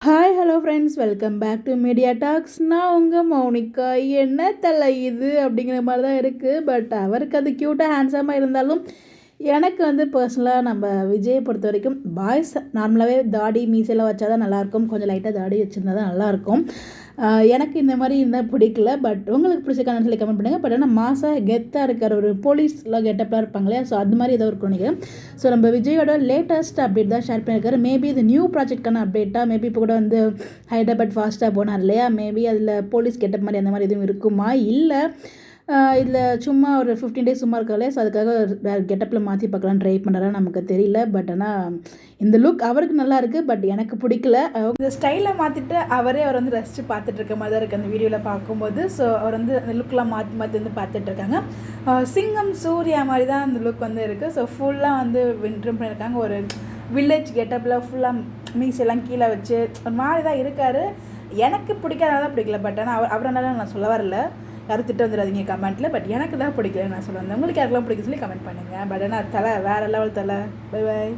Hi hello friends, welcome back to media talks. நான் உங்கள் மௌனிகா. என்ன தலை இது அப்படிங்கிற மாதிரி தான் இருக்குது. பட் அவருக்கு அது க்யூட்டாக ஹேண்ட்ஸமாக இருந்தாலும் எனக்கு வந்து பர்சனலாக நம்ம விஜயை பொறுத்த வரைக்கும் பாய்ஸ் நார்மலாகவே தாடி மீசையெல்லாம் வச்சா தான் நல்லாயிருக்கும். கொஞ்சம் லைட்டாக தாடி வச்சுருந்தா தான் நல்லாயிருக்கும். எனக்கு இந்த மாதிரி இருந்தால் பிடிக்கல. பட் உங்களுக்கு பிடிச்சிருக்கான்னு சொல்லி கமெண்ட் பண்ணுங்கள். பட் ஆனால் மாசாக கெத்தாக இருக்கிற ஒரு போலீஸ்லாம் கெட்டப்லாம் இருப்பாங்க இல்லையா, ஸோ அது மாதிரி ஏதோ இருக்கும் நினைக்கிறேன். ஸோ நம்ம விஜயோட லேட்டஸ்ட் அப்டேட் தான் ஷேர் பண்ணியிருக்காரு. மேபி இது நியூ ப்ராஜெக்ட்கான அப்டேட்டாக, மேபி இப்போ கூட வந்து ஹைதராபாத் ஃபாஸ்ட்டாக போனார் இல்லையா, மேபி அதில் போலீஸ் கெட்டப் மாதிரி அந்த மாதிரி எதுவும் இருக்குமா, இல்லை இதில் சும்மா ஒரு 15 days சும்மா இருக்காங்களே, ஸோ அதுக்காக வேறு கெட்டப்பில் மாற்றி பார்க்கலான்னு ட்ரை பண்ணுறாரு, நமக்கு தெரியல. பட் ஆனால் இந்த லுக் அவருக்கு நல்லா இருக்குது. பட் எனக்கு பிடிக்கல. இந்த ஸ்டைலை மாற்றிட்டு அவர் வந்து ரசித்து பார்த்துட்டு இருக்க மாதிரி தான் இருக்குது அந்த வீடியோவில் பார்க்கும்போது. ஸோ அவர் வந்து அந்த லுக்கெலாம் மாற்றி மாற்றி வந்து பார்த்துட்டு இருக்காங்க. சிங்கம் சூர்யா மாதிரி தான் அந்த லுக் வந்து இருக்குது. ஸோ ஃபுல்லாக வந்து ட்ரிம் பண்ணியிருக்காங்க. ஒரு வில்லேஜ் கெட்டப்பில் ஃபுல்லாக மீசெல்லாம் கீழே வச்சு ஒரு மாதிரி தான் இருக்கார். எனக்கு பிடிக்காதனால தான் பிடிக்கல. பட் ஆனால் அவரானால நான் சொல்ல வரல, யாரும் திட்ட வந்துடாதீங்க கமெண்ட்டில். பட் எனக்கு தான் பிடிக்கல நான் சொல்ல வந்தேன். உங்களுக்கு யாருக்கெல்லாம் பிடிக்கும் சொல்லி கமெண்ட் பண்ணுங்கள். பட் ஆனால் தலை வேறு லெவல் தலை. Bye bye.